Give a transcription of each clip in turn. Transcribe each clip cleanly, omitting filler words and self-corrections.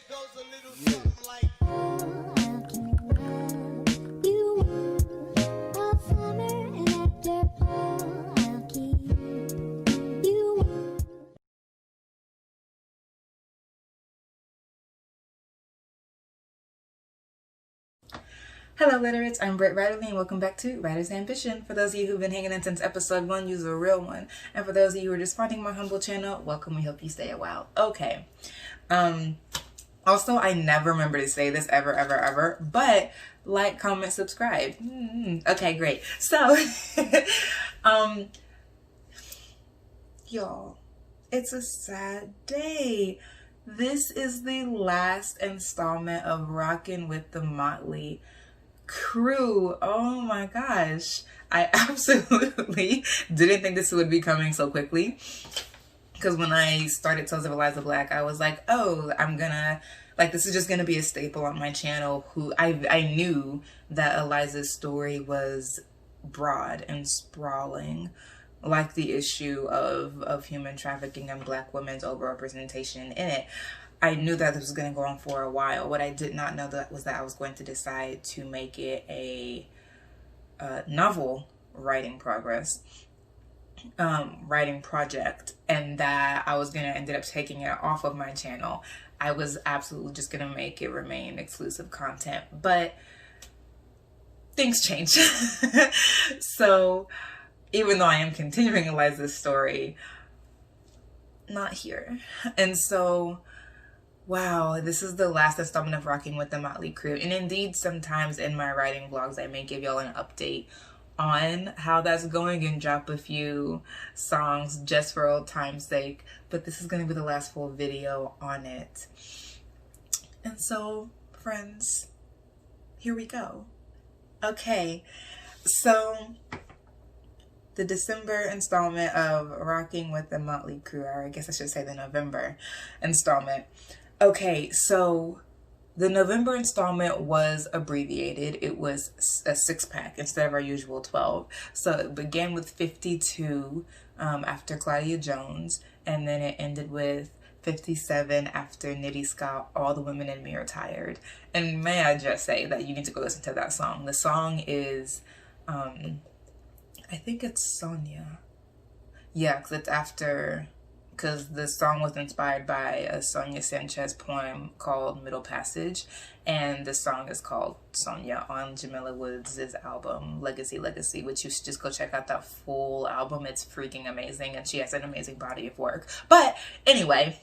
goes a little something like. Hello Literates, I'm Britt Ryderly and welcome back to Writer's Ambition. For those of you who've been hanging in since episode 1, you're a real one. And for those of you who are just finding my humble channel, welcome. We hope you stay a while. Okay. Also, I never remember to say this ever, but like, comment, subscribe. Okay, great. So, y'all, it's a sad day. This is the last installment of Rockin' with the Motley crew. Oh my gosh, I absolutely didn't think this would be coming so quickly, because when I started Tales of Eliza Black, I was like, oh, I'm gonna, like, this is just gonna be a staple on my channel. I knew that Eliza's story was broad and sprawling, like the issue of human trafficking and Black women's overrepresentation in it. I knew that this was going to go on for a while. What I did not know was that I was going to decide to make it a novel writing project, and that I was going to end up taking it off of my channel. I was absolutely just going to make it remain exclusive content, but things change. So even though I am continuing Eliza's story, not here. And so, wow, this is the last installment of Rocking with the Motley Crew. And indeed, sometimes in my writing vlogs, I may give y'all an update on how that's going and drop a few songs just for old time's sake. But this is going to be the last full video on it. And so, friends, here we go. Okay, so the December installment of Rocking with the Motley Crew, or I guess I should say the November installment. Okay, so the November installment was abbreviated. It was a 6-pack instead of our usual 12. So it began with 52 after Claudia Jones, and then it ended with 57 after Nitty Scott, All the Women in Me Are Tired. And may I just say that you need to go listen to that song. The song is, I think it's Sonia. Yeah, because it's after... because the song was inspired by a Sonia Sanchez poem called Middle Passage, and the song is called Sonia on Jamila Woods' album Legacy, which you should just go check out that full album. It's freaking amazing, and she has an amazing body of work. But anyway,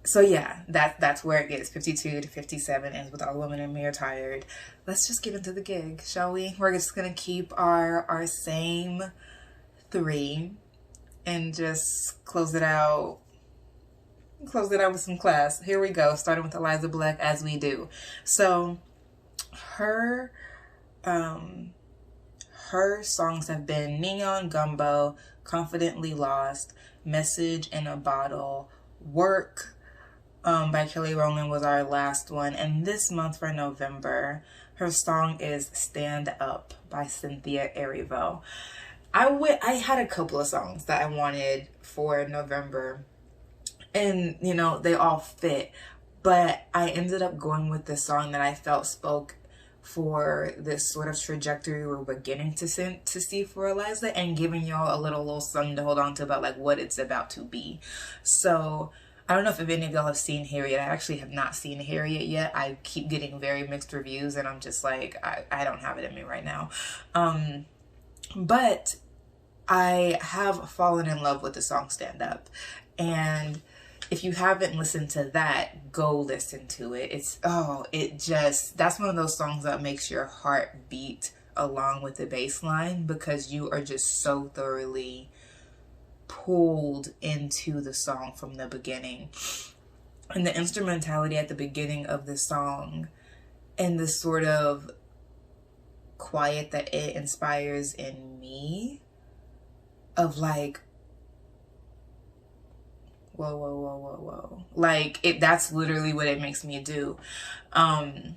so yeah, that's where it gets. 52 to 57 ends with All the Women in Me Are Tired. Let's just get into the gig, shall we? We're just gonna keep our same 3 and just close it out with some class. Here we go, starting with Eliza Black, as we do. So her songs have been Neon Gumbo, Confidently Lost, Message in a Bottle, Work by Kelly Rowland was our last one, and this month for November her song is Stand Up by Cynthia Erivo. I had a couple of songs that I wanted for November, and you know, they all fit, but I ended up going with the song that I felt spoke for this sort of trajectory we're beginning to see for Eliza, and giving y'all a little something to hold on to about like what it's about to be. So I don't know if any of y'all have seen Harriet. I actually have not seen Harriet yet. I keep getting very mixed reviews, and I'm just like, I don't have it in me right now. But I have fallen in love with the song Stand Up, and if you haven't listened to that, go listen to it. That's one of those songs that makes your heart beat along with the bass line, because you are just so thoroughly pulled into the song from the beginning. And the instrumentality at the beginning of the song and the sort of quiet that it inspires in me, of like, whoa. Like, that's literally what it makes me do. Because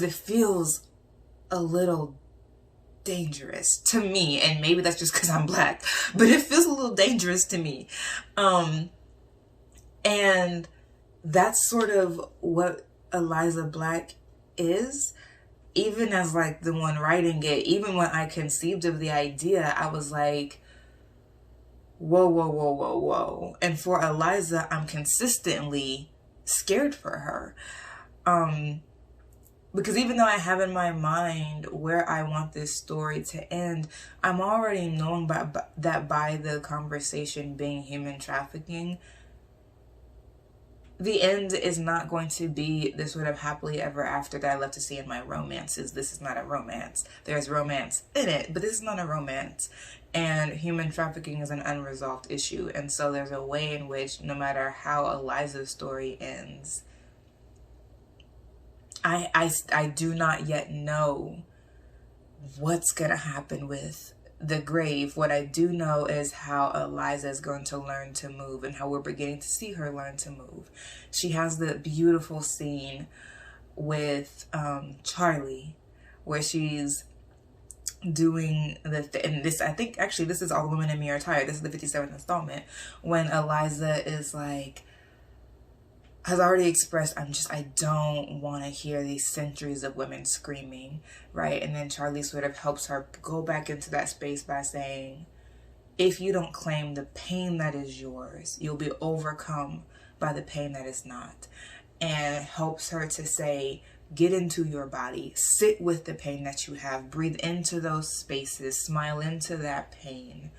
it feels a little dangerous to me, and maybe that's just because I'm Black, but it feels a little dangerous to me. And that's sort of what Eliza Black is. Even as like the one writing it, even when I conceived of the idea, I was like, whoa, whoa, whoa, whoa, whoa. And for Eliza, I'm consistently scared for her. Because even though I have in my mind where I want this story to end, I'm already knowing that by the conversation being human trafficking, the end is not going to be this sort of happily ever after that I love to see in my romances. This is not a romance. There's romance in it, but this is not a romance. And human trafficking is an unresolved issue. And so there's a way in which, no matter how Eliza's story ends, I do not yet know what's going to happen with the grave. What I do know is how Eliza is going to learn to move and how we're beginning to see her learn to move. She has the beautiful scene with Charlie where she's doing and this, I think actually this is All the Women in Me Are Tired. This is the 57th installment when Eliza is like, has already expressed, I don't want to hear these centuries of women screaming, right? And then Charlie sort of helps her go back into that space by saying, if you don't claim the pain that is yours, you'll be overcome by the pain that is not. And helps her to say, get into your body, sit with the pain that you have, breathe into those spaces, smile into that pain,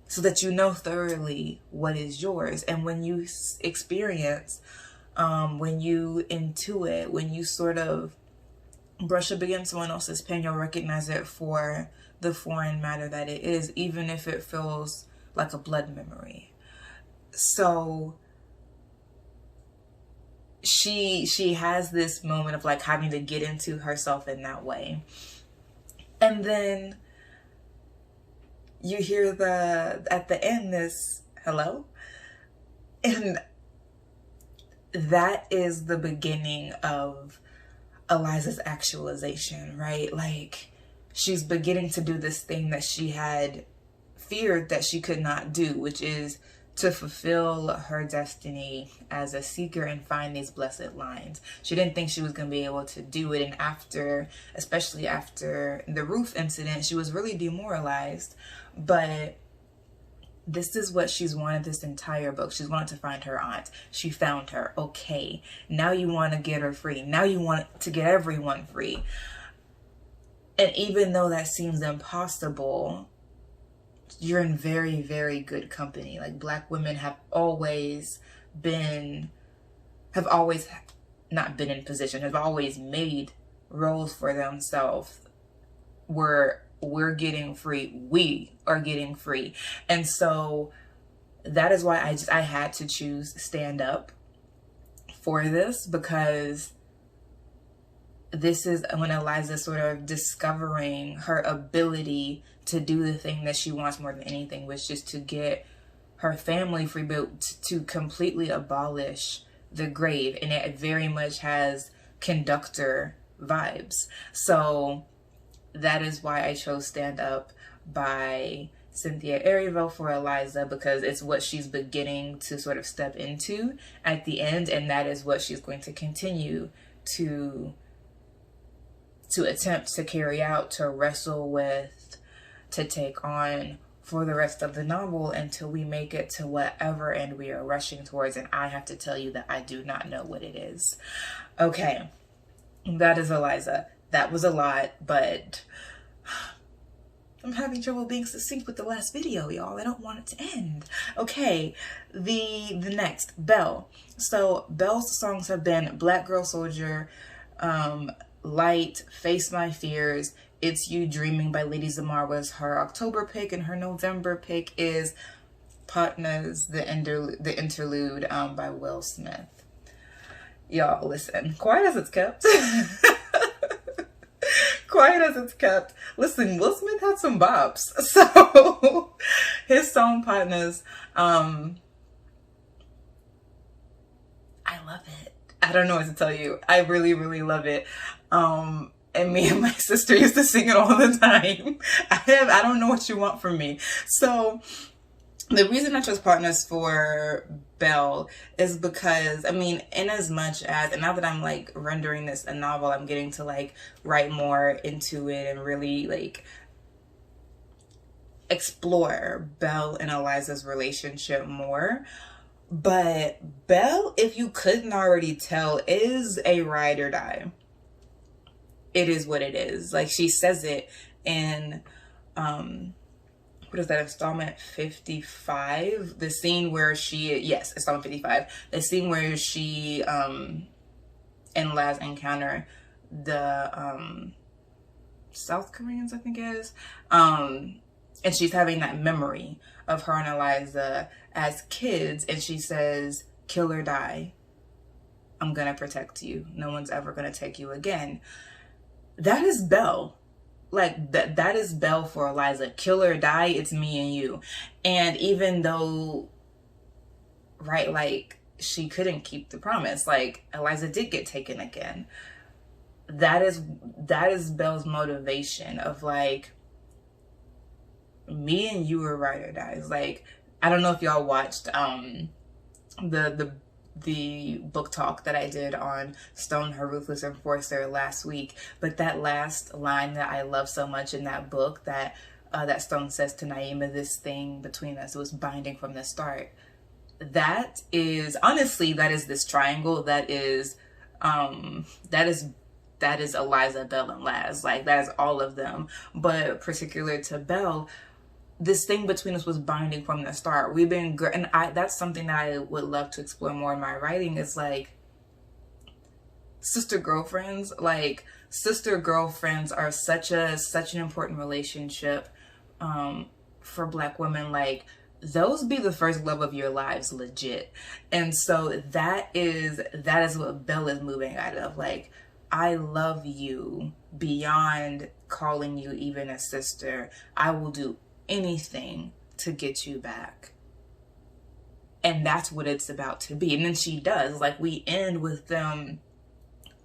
so that you know thoroughly what is yours. And when you experience, when you intuit, when you sort of brush up against someone else's pain, you'll recognize it for the foreign matter that it is, even if it feels like a blood memory. So she has this moment of like having to get into herself in that way. And then you hear at the end this hello, and that is the beginning of Eliza's actualization, right? Like, she's beginning to do this thing that she had feared that she could not do, which is to fulfill her destiny as a seeker and find these blessed lines. She didn't think she was going to be able to do it. And after, especially after the roof incident, she was really demoralized. But this is what she's wanted this entire book. She's wanted to find her aunt. She found her. Okay, now you want to get her free. Now you want to get everyone free. And even though that seems impossible, you're in very, very good company. Like, Black women have always not been in position, have always made roles for themselves where we're getting free. We are getting free. And so that is why I had to choose Stand Up for this, because this is when Eliza's sort of discovering her ability to do the thing that she wants more than anything, which is to get her family free, but to completely abolish the grave. And it very much has conductor vibes. So that is why I chose Stand Up by Cynthia Erivo for Eliza, because it's what she's beginning to sort of step into at the end, and that is what she's going to continue to attempt to carry out, to wrestle with, to take on for the rest of the novel until we make it to whatever end we are rushing towards. And I have to tell you that I do not know what it is. Okay, that is Eliza. That was a lot, but I'm having trouble being succinct with the last video, y'all. I don't want it to end. Okay, the next, Belle. So Belle's songs have been Black Girl Soldier, Light, Face My Fears, It's You Dreaming by Lady Zamar was her October pick, and her November pick is Patna's The Interlude by Will Smith. Y'all, listen, quiet as it's kept. Quiet as it's kept. Listen, Will Smith had some bops. So his song Patna's, I love it. I don't know what to tell you. I really, really love it. And me and my sister used to sing it all the time. I don't know what you want from me. So the reason I chose Partners for Belle is because, I mean, in as much as, and now that I'm like rendering this a novel, I'm getting to like write more into it and really like explore Belle and Eliza's relationship more. But Belle, if you couldn't already tell, is a ride or die. It is what it is. Like, she says it in what is that, installment 55, the scene where she, yes, installment 55, the scene where she and Laz encounter the South Koreans, I think it is, and she's having that memory of her and Eliza as kids, and she says, kill or die, I'm gonna protect you, no one's ever gonna take you again. That is Belle. Like, that is Belle for Eliza. Kill or die, it's me and you. And even though, right, like, she couldn't keep the promise, like, Eliza did get taken again. That is Belle's motivation of, like, me and you are ride or dies. Like, I don't know if y'all watched the book talk that I did on Stone, Her Ruthless Enforcer last week, but that last line that I love so much in that book, that Stone says to Naima, this thing between us was binding from the start. That is, honestly, that is this triangle. That is Eliza, Belle, and Laz. Like, that is all of them. But particular to Belle, this thing between us was binding from the start. We've been good, and that's something that I would love to explore more in my writing, is like sister girlfriends. Like, sister girlfriends are such an important relationship for Black women. Like, those be the first love of your lives, legit. And so that is what Belle is moving out of. Like, I love you beyond calling you even a sister. I will do anything to get you back. And that's what it's about to be. And then she does. Like, we end with them.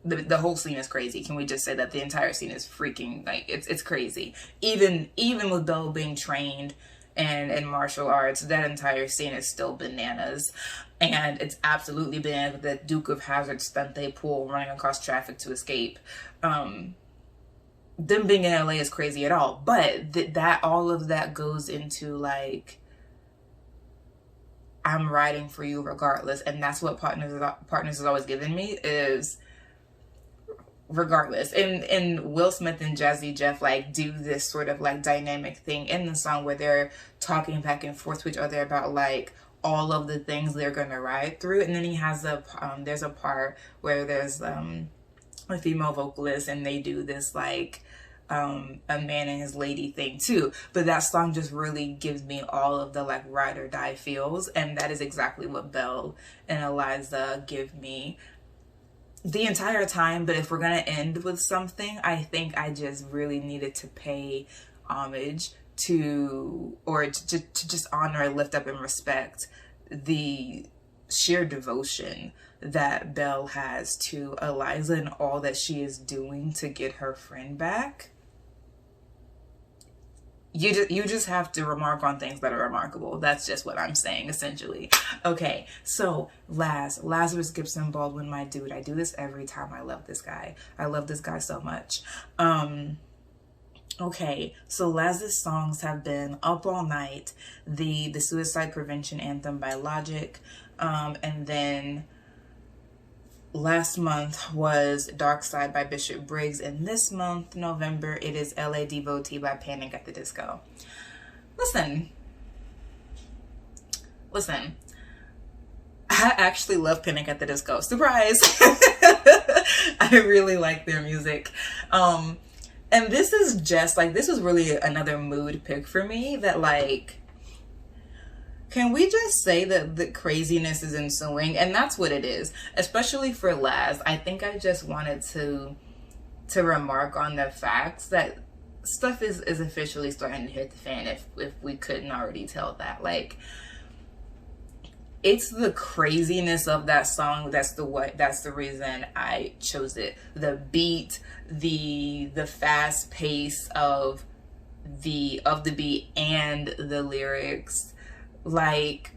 The whole scene is crazy. Can we just say that the entire scene is freaking, like, it's crazy. Even with Belle being trained and in martial arts, that entire scene is still bananas. And it's absolutely bananas with the Duke of Hazzard stunt they pull running across traffic to escape. Them being in LA is crazy at all, but that all of that goes into, like, I'm riding for you regardless. And that's what Partners has always given me, is regardless. And Will Smith and Jazzy Jeff, like, do this sort of, like, dynamic thing in the song where they're talking back and forth to each other about, like, all of the things they're gonna ride through. And then he has there's a part where there's a female vocalist, and they do this, like, a man and his lady thing too. But that song just really gives me all of the, like, ride or die feels, and that is exactly what Belle and Eliza give me the entire time. But if we're gonna end with something, I think I just really needed to pay homage to, or to just honor and lift up and respect the sheer devotion that Belle has to Eliza and all that she is doing to get her friend back. You just have to remark on things that are remarkable. That's just what I'm saying, essentially. Okay, so Lazarus Gibson Baldwin, my dude. I do this every time. I love this guy. I love this guy so much. Okay, so Laz's songs have been Up All Night, the suicide prevention anthem by Logic, and then last month was Dark Side by Bishop Briggs, and this month, November, it is LA Devotee by Panic at the Disco. Listen, I actually love Panic at the Disco. Surprise! I really like their music. And this is just, like, this was really another mood pick for me that, like, can we just say that the craziness is ensuing? And that's what it is, especially for Laz. I think I just wanted to remark on the facts that stuff is officially starting to hit the fan, if we couldn't already tell that. Like, it's the craziness of that song that's the reason I chose it. The beat, the fast pace of the beat and the lyrics. Like,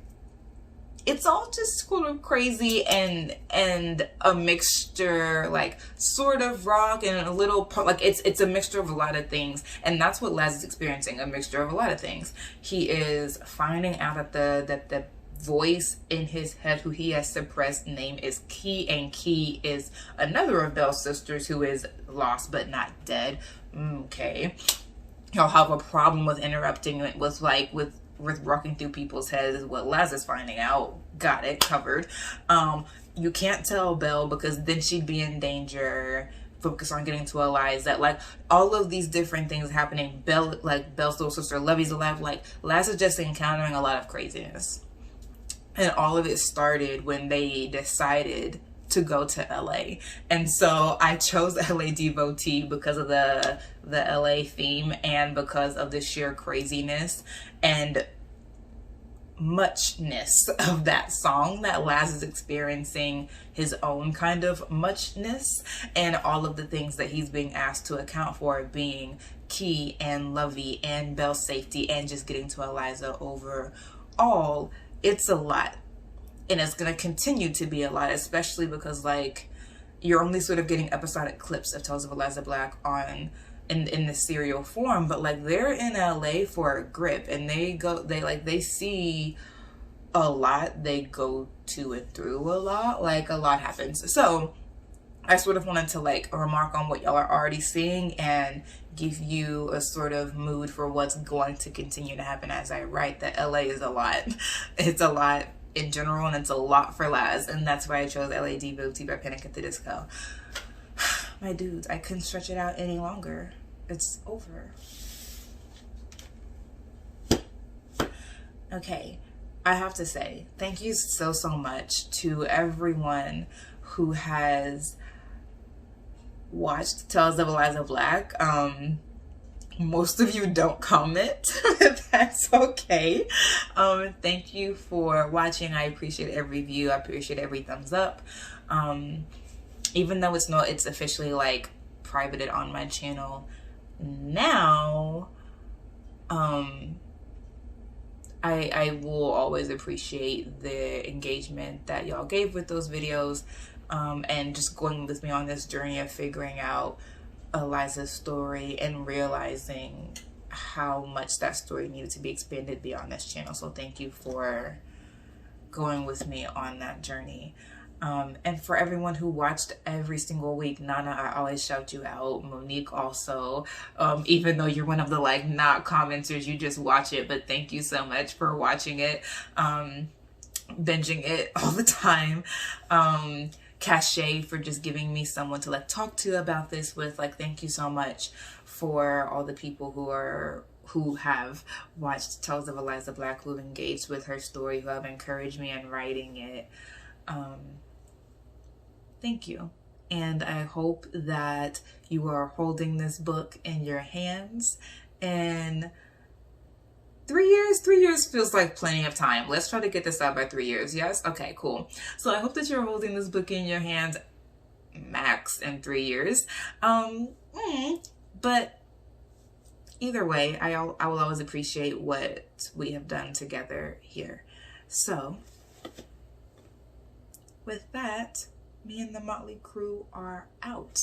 it's all just sort of crazy and a mixture, like sort of rock and a little pop. Like it's a mixture of a lot of things, and that's what Laz is experiencing, a mixture of a lot of things. He is finding out that the voice in his head who he has suppressed name is Key, and Key is another of Belle's sisters who is lost but not dead. Okay, he'll have a problem with interrupting it with rocking through people's heads is what Laz is finding out. Got it covered. You can't tell Belle because then she'd be in danger. Focus on getting to Eliza. Like, all of these different things happening. Belle's little sister Lovey's alive. Like, Laz is just encountering a lot of craziness. And all of it started when they decided to go to LA. And so I chose LA Devotee because of the LA theme and because of the sheer craziness and muchness of that song, that Laz is experiencing his own kind of muchness and all of the things that he's being asked to account for, being Key and Lovey and Belle's safety and just getting to Eliza overall. It's a lot. And it's going to continue to be a lot, especially because, like, you're only sort of getting episodic clips of Tales of Eliza Black in the serial form, but like they're in LA for a grip, and they see a lot, they go to and through a lot, like a lot happens. So I sort of wanted to like remark on what y'all are already seeing and give you a sort of mood for what's going to continue to happen as I write. That LA is a lot. It's a lot in general, and it's a lot for Laz, and that's why I chose LA Devotee by Panic at the Disco. My dudes, I couldn't stretch it out any longer. It's over. Okay, I have to say thank you so much to everyone who has watched Tales of Eliza Black. Most of you don't comment. That's okay. Thank you for watching. I appreciate every view. I appreciate every thumbs up. Even though it's officially like privated on my channel now, I will always appreciate the engagement that y'all gave with those videos, and just going with me on this journey of figuring out Eliza's story and realizing how much that story needed to be expanded beyond this channel. So thank you for going with me on that journey. And for everyone who watched every single week, Nana, I always shout you out. Monique also, even though you're one of the like not commenters, you just watch it, but thank you so much for watching it, binging it all the time. Cachet for just giving me someone to like talk to about this with. Like, thank you so much for all the people who have watched Tales of Eliza Black, who have engaged with her story, who have encouraged me in writing it. Thank you. And I hope that you are holding this book in your hands. And 3 years feels like plenty of time. Let's try to get this out by 3 years. Yes? Okay, cool. So I hope that you're holding this book in your hands max in 3 years. But either way, I will always appreciate what we have done together here. So with that, me and the Motley crew are out.